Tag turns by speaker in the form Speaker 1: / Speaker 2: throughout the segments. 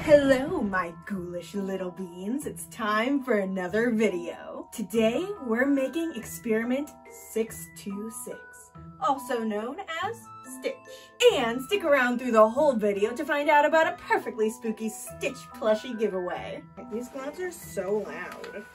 Speaker 1: Hello, my ghoulish little beans. It's time for another video. Today, we're making experiment 626, also known as Stitch. And stick around through the whole video to find out about a perfectly spooky Stitch plushie giveaway. These gloves are so loud.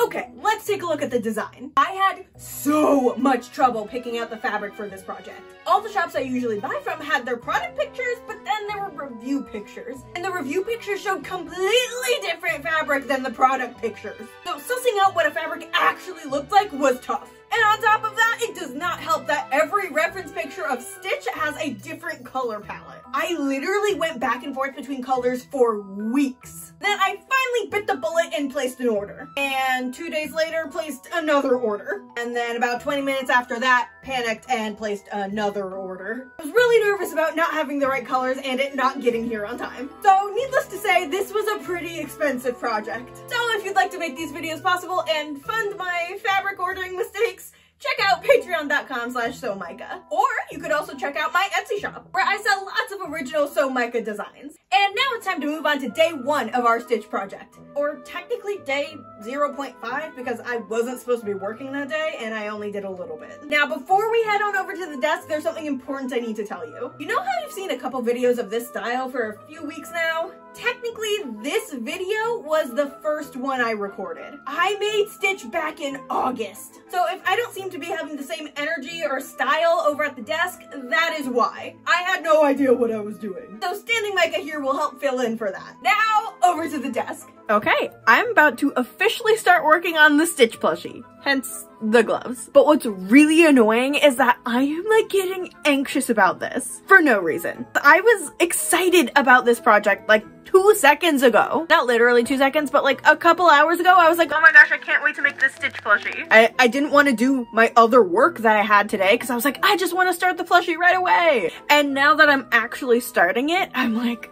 Speaker 1: Okay, let's take a look at the design. I had so much trouble picking out the fabric for this project. All the shops I usually buy from had their product pictures, but then there were review pictures. And the review pictures showed completely different fabric than the product pictures. So sussing out what a fabric actually looked like was tough. And on top of that, it does not help that every reference picture of Stitch has a different color palette. I literally went back and forth between colors for weeks. Then I finally bit the bullet and placed an order. And 2 days later, placed another order. And then about 20 minutes after that, panicked and placed another order. I was really nervous about not having the right colors and it not getting here on time. So needless to say, this was a pretty expensive project. So if you'd like to make these videos possible and fund my fabric ordering mistakes, check out patreon.com/sewmicah. Or you could also check out my Etsy shop, where I sell lots of original Sew Micah designs. And now it's time to move on to day 1 of our Stitch project. Or technically day 0.5, because I wasn't supposed to be working that day and I only did a little bit. Now before we head on over to the desk, there's something important I need to tell you. You know how you've seen a couple videos of this style for a few weeks now? Technically, this video was the first one I recorded. I made Stitch back in August. So if I don't seem to be having the same energy or style over at the desk, that is why. I had no idea what I was doing. So Standing Micah here will help fill in for that. Now, over to the desk. Okay, I'm about to officially start working on the Stitch plushie, hence the gloves. But what's really annoying is that I am like getting anxious about this for no reason. I was excited about this project like 2 seconds ago. Not literally 2 seconds, but like a couple hours ago, I was like, oh my gosh, I can't wait to make this Stitch plushie. I didn't want to do my other work that I had today because I was like, I just want to start the plushie right away. And now that I'm actually starting it, I'm like,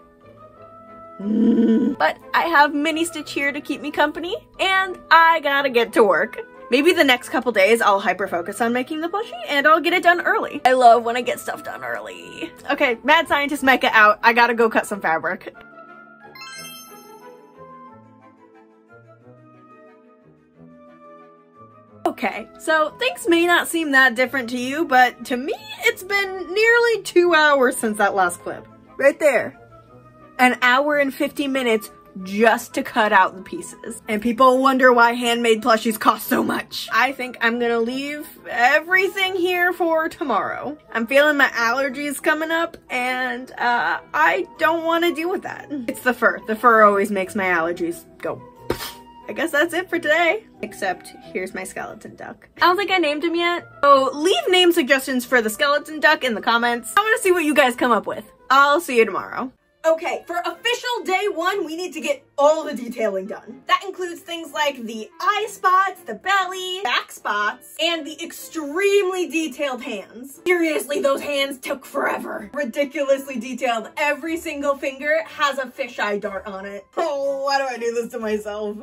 Speaker 1: but I have Mini Stitch here to keep me company, and I gotta get to work. Maybe the next couple days I'll hyper focus on making the plushie and I'll get it done early. I love when I get stuff done early. Okay, Mad Scientist Micah out. I gotta go cut some fabric. Okay, so things may not seem that different to you, but to me, it's been nearly 2 hours since that last clip. Right there. An hour and 50 minutes just to cut out the pieces. And people wonder why handmade plushies cost so much. I think I'm gonna leave everything here for tomorrow. I'm feeling my allergies coming up and I don't want to deal with that. It's the fur. The fur always makes my allergies go. I guess that's it for today. Except here's my skeleton duck. I don't think I named him yet. So leave name suggestions for the skeleton duck in the comments. I want to see what you guys come up with. I'll see you tomorrow. Okay, for official day 1, we need to get all the detailing done. That includes things like the eye spots, the belly, back spots, and the extremely detailed hands. Seriously, those hands took forever. Ridiculously detailed. Every single finger has a fisheye dart on it. Oh, why do I do this to myself?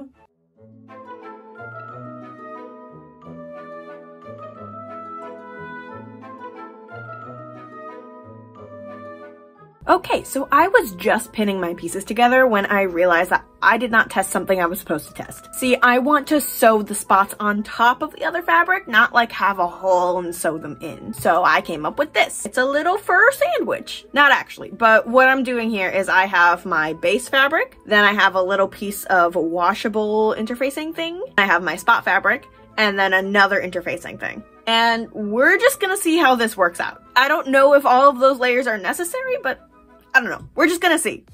Speaker 1: Okay, so I was just pinning my pieces together when I realized that I did not test something I was supposed to test. See, I want to sew the spots on top of the other fabric, not like have a hole and sew them in. So I came up with this. It's a little fur sandwich. Not actually, but what I'm doing here is I have my base fabric, then I have a little piece of washable interfacing thing, I have my spot fabric, and then another interfacing thing. And we're just gonna see how this works out. I don't know if all of those layers are necessary, but I don't know. We're just gonna see.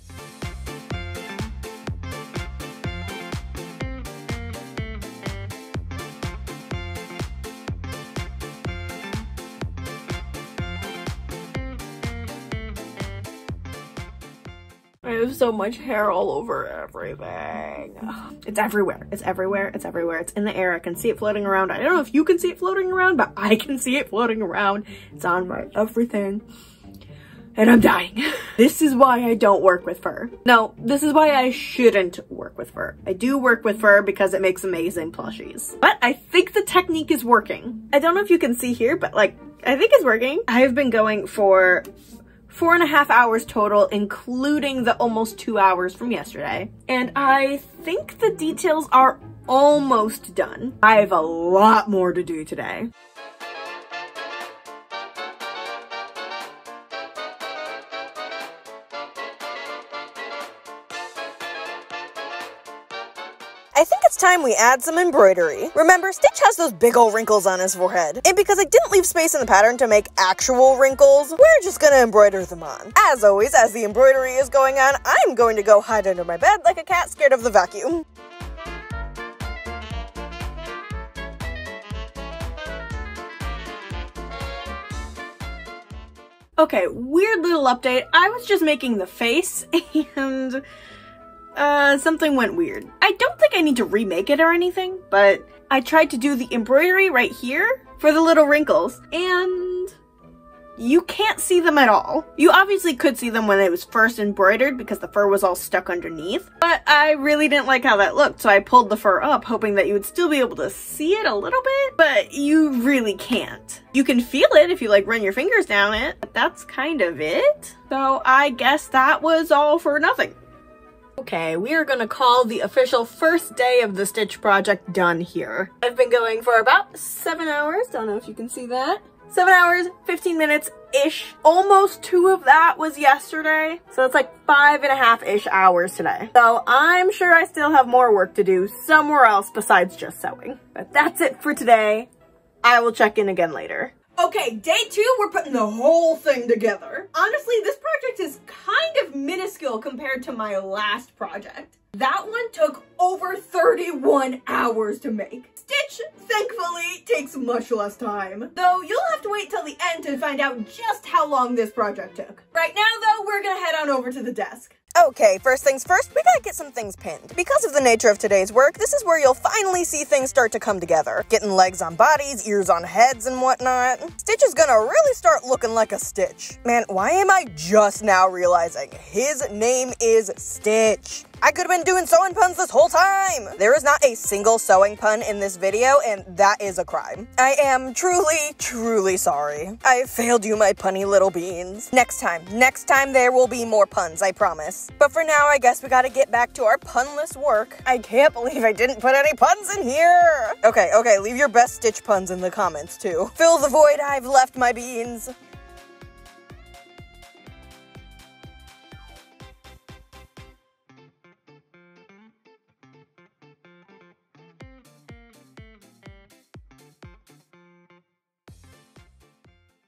Speaker 1: I have so much hair all over everything. It's everywhere. It's everywhere. It's everywhere. It's in the air. I can see it floating around. I don't know if you can see it floating around, but I can see it floating around. It's on my everything. And I'm dying. This is why I don't work with fur. No, this is why I shouldn't work with fur. I do work with fur because it makes amazing plushies. But I think the technique is working. I don't know if you can see here, but like, I think it's working. I've been going for 4.5 hours total, including the almost 2 hours from yesterday. And I think the details are almost done. I have a lot more to do today.
Speaker 2: I think it's time we add some embroidery. Remember, Stitch has those big ol' wrinkles on his forehead. And because I didn't leave space in the pattern to make actual wrinkles, we're just gonna embroider them on. As always, as the embroidery is going on, I'm going to go hide under my bed like a cat scared of the vacuum.
Speaker 1: Okay, weird little update. I was just making the face and something went weird. I don't think I need to remake it or anything, but I tried to do the embroidery right here for the little wrinkles, and you can't see them at all. You obviously could see them when it was first embroidered because the fur was all stuck underneath, but I really didn't like how that looked, so I pulled the fur up hoping that you would still be able to see it a little bit, but you really can't. You can feel it if you like run your fingers down it, but that's kind of it. So I guess that was all for nothing. Okay, we are gonna call the official first day of the Stitch project done here. I've been going for about 7 hours. Don't know if you can see that. 7 hours, 15 minutes-ish. Almost 2 of that was yesterday. So it's like 5.5-ish hours today. So I'm sure I still have more work to do somewhere else besides just sewing. But that's it for today. I will check in again later. Okay, day 2, we're putting the whole thing together. Honestly, this project is kind of minuscule compared to my last project. That one took over 31 hours to make. Stitch, thankfully, takes much less time. Though you'll have to wait till the end to find out just how long this project took. Right now, though, we're gonna head on over to the desk.
Speaker 2: Okay, first things first, we gotta get some things pinned. Because of the nature of today's work, this is where you'll finally see things start to come together. Getting legs on bodies, ears on heads, and whatnot. Stitch is gonna really start looking like a Stitch. Man, why am I just now realizing his name is Stitch? I could have been doing sewing puns this whole time! There is not a single sewing pun in this video, and that is a crime. I am truly, truly sorry. I failed you, my punny little beans. Next time there will be more puns, I promise. But for now, I guess we gotta get back to our punless work. I can't believe I didn't put any puns in here! Okay, leave your best Stitch puns in the comments, too. Fill the void I've left, my beans.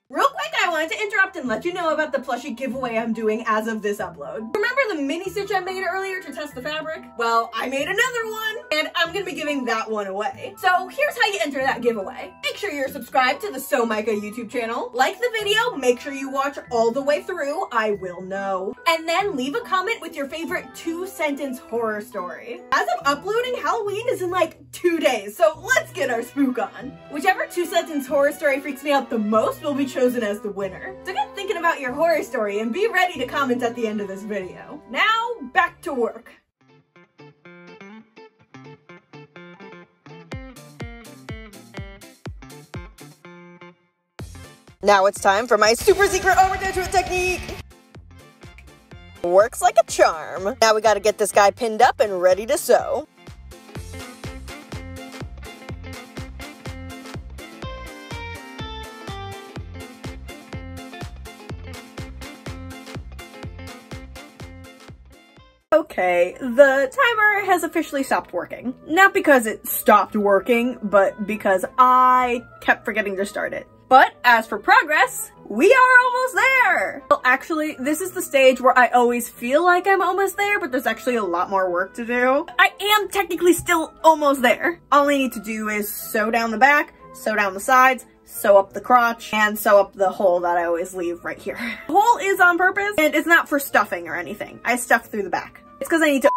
Speaker 1: Real quick, I wanted to interrupt and let you know about the plushie giveaway I'm doing as of this upload. Remember the mini stitch I made earlier to test the fabric? Well, I made another one, and I'm gonna be giving that one away. So here's how you enter that giveaway. Make sure you're subscribed to the Sew Micah YouTube channel. Like the video, make sure you watch all the way through, I will know. And then leave a comment with your favorite 2-sentence horror story. As of uploading, Halloween is in like 2 days, so let's get our spook on. Whichever 2-sentence horror story freaks me out the most will be chosen as the winner. So get thinking about your horror story and be ready to comment at the end of this video. Now, back to work.
Speaker 2: Now it's time for my super secret overgraduate technique! Works like a charm. Now we gotta get this guy pinned up and ready to sew.
Speaker 1: Okay, the timer has officially stopped working. Not because it stopped working, but because I kept forgetting to start it. But as for progress, we are almost there! Well, actually, this is the stage where I always feel like I'm almost there, but there's actually a lot more work to do. I am technically still almost there. All I need to do is sew down the back, sew down the sides, sew up the crotch, and sew up the hole that I always leave right here. The hole is on purpose, and it's not for stuffing or anything. I stuff through the back. It's because I need to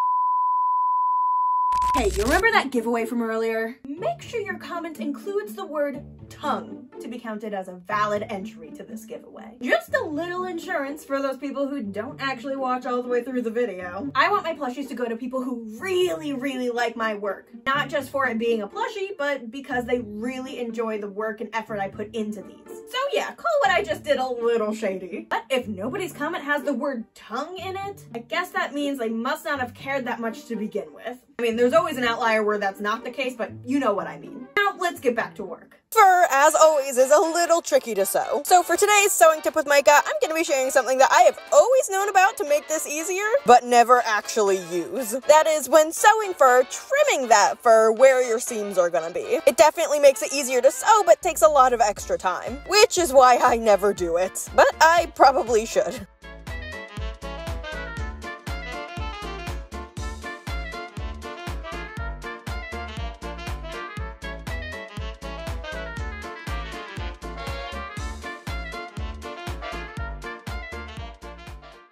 Speaker 1: Hey, you remember that giveaway from earlier? Make sure your comment includes the word tongue to be counted as a valid entry to this giveaway. Just a little insurance for those people who don't actually watch all the way through the video. I want my plushies to go to people who really like my work. Not just for it being a plushie, but because they really enjoy the work and effort I put into these. So yeah, call what I just did a little shady. But if nobody's comment has the word tongue in it, I guess that means they must not have cared that much to begin with. I mean, there's always an outlier where that's not the case, but you know what I mean. Now, let's get back to work.
Speaker 2: Fur, as always, is a little tricky to sew. So for today's sewing tip with Micah, I'm going to be sharing something that I have always known about to make this easier, but never actually use. That is, when sewing fur, trimming that fur where your seams are going to be. It definitely makes it easier to sew, but takes a lot of extra time, which is why I never do it. But I probably should.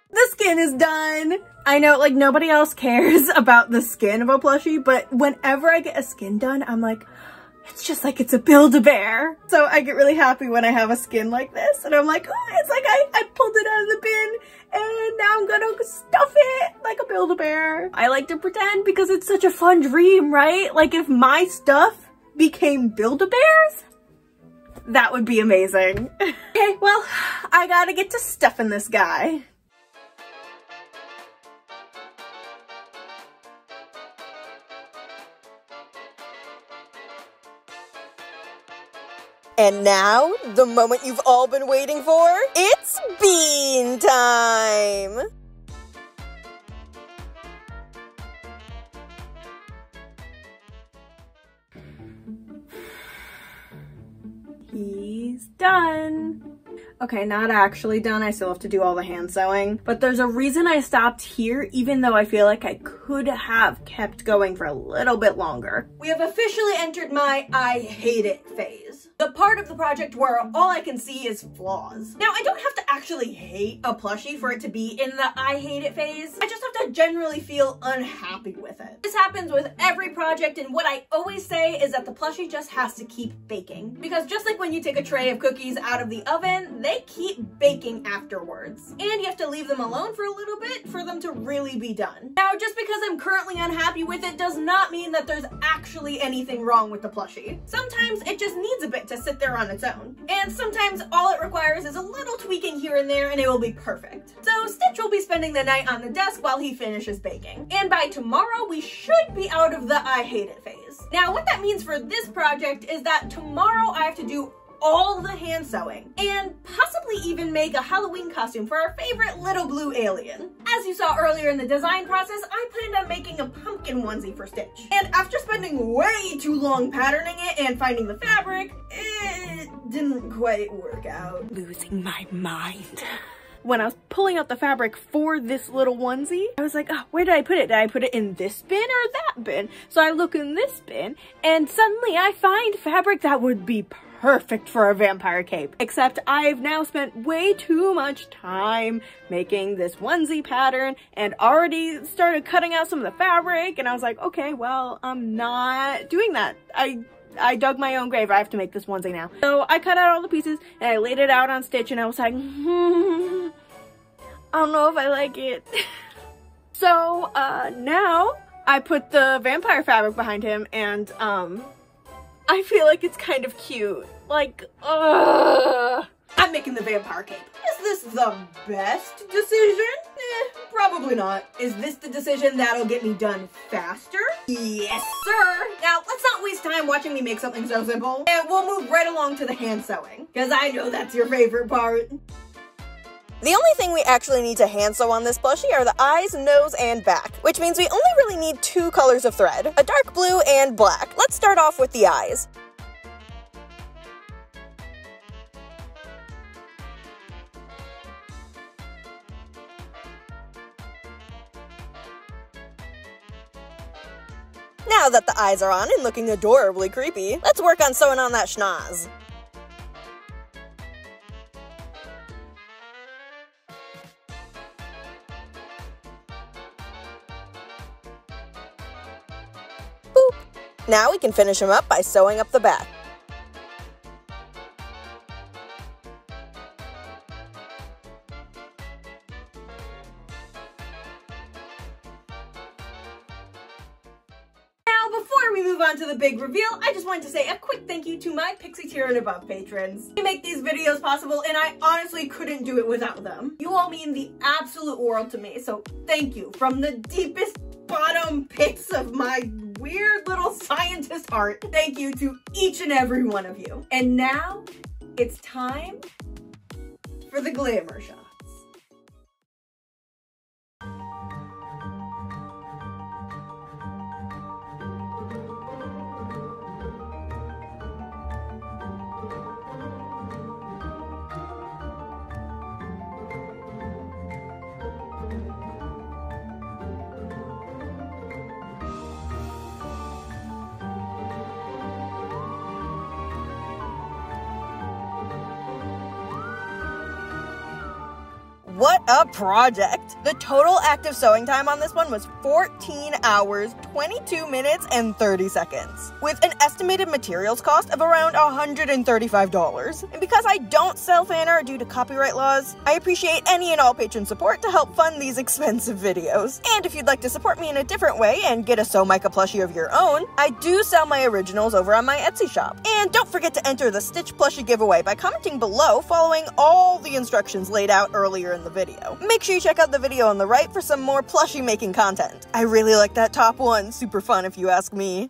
Speaker 1: The skin is done. I know, like, nobody else cares about the skin of a plushie, but whenever I get a skin done, I'm like, it's just like it's a Build-A-Bear. So I get really happy when I have a skin like this, and I'm like, oh, it's like I pulled it out of the bin, and now I'm gonna stuff it like a Build-A-Bear. I like to pretend because it's such a fun dream, right? Like, if my stuff became Build-A-Bears, that would be amazing. Okay, well, I gotta get to stuffing this guy.
Speaker 2: And now, the moment you've all been waiting for, it's bean time!
Speaker 1: He's done. Okay, not actually done. I still have to do all the hand sewing, but there's a reason I stopped here, even though I feel like I could have kept going for a little bit longer. We have officially entered my I hate it phase. The part of the project where all I can see is flaws. Now, I don't have to actually hate a plushie for it to be in the I hate it phase. I just have to generally feel unhappy with it. This happens with every project, and what I always say is that the plushie just has to keep baking. Because just like when you take a tray of cookies out of the oven, they keep baking afterwards. And you have to leave them alone for a little bit for them to really be done. Now, just because I'm currently unhappy with it does not mean that there's actually anything wrong with the plushie. Sometimes it just needs a bit to sit there on its own. And sometimes all it requires is a little tweaking here and there and it will be perfect. So Stitch will be spending the night on the desk while he finishes baking. And by tomorrow, we should be out of the I hate it phase. Now, what that means for this project is that tomorrow I have to do all the hand sewing and possibly even make a Halloween costume for our favorite little blue alien. As you saw earlier in the design process, I planned on making a pumpkin onesie for Stitch. And after spending way too long patterning it and finding the fabric, it didn't quite work out.
Speaker 2: Losing my mind.
Speaker 1: When I was pulling out the fabric for this little onesie, I was like, oh, where did I put it? Did I put it in this bin or that bin? So I look in this bin and suddenly I find fabric that would be perfect for a vampire cape. Except I've now spent way too much time making this onesie pattern and already started cutting out some of the fabric, and I was like, okay, well, I'm not doing that. I dug my own grave. I have to make this onesie now. So I cut out all the pieces and I laid it out on Stitch and I was like, I don't know if I like it. So now I put the vampire fabric behind him and I feel like it's kind of cute. Like, I'm making the vampire cape. Is this the best decision? Probably not. Is this the decision that'll get me done faster? Yes, sir. Now, let's not waste time watching me make something so simple. And we'll move right along to the hand sewing, because I know that's your favorite part.
Speaker 2: The only thing we actually need to hand sew on this plushie are the eyes, nose, and back, which means we only really need 2 colors of thread, a dark blue and black. Let's start off with the eyes. Now that the eyes are on and looking adorably creepy, let's work on sewing on that schnoz. Now we can finish him up by sewing up the back.
Speaker 1: Before we move on to the big reveal, I just wanted to say a quick thank you to my Pixie tier and above patrons. They make these videos possible, and I honestly couldn't do it without them. You all mean the absolute world to me, so thank you from the deepest bottom pits of my weird little scientist heart. Thank you to each and every one of you. And now, it's time for the glamour shot.
Speaker 2: What a project! The total active sewing time on this one was 14 hours, 22 minutes, and 30 seconds, with an estimated materials cost of around $135. And because I don't sell fan art due to copyright laws, I appreciate any and all patron support to help fund these expensive videos. And if you'd like to support me in a different way and get a Sew Micah plushie of your own, I do sell my originals over on my Etsy shop. And don't forget to enter the Stitch plushie giveaway by commenting below following all the instructions laid out earlier in the video. Make sure you check out the video on the right for some more plushie making content. I really like that top one, super fun if you ask me.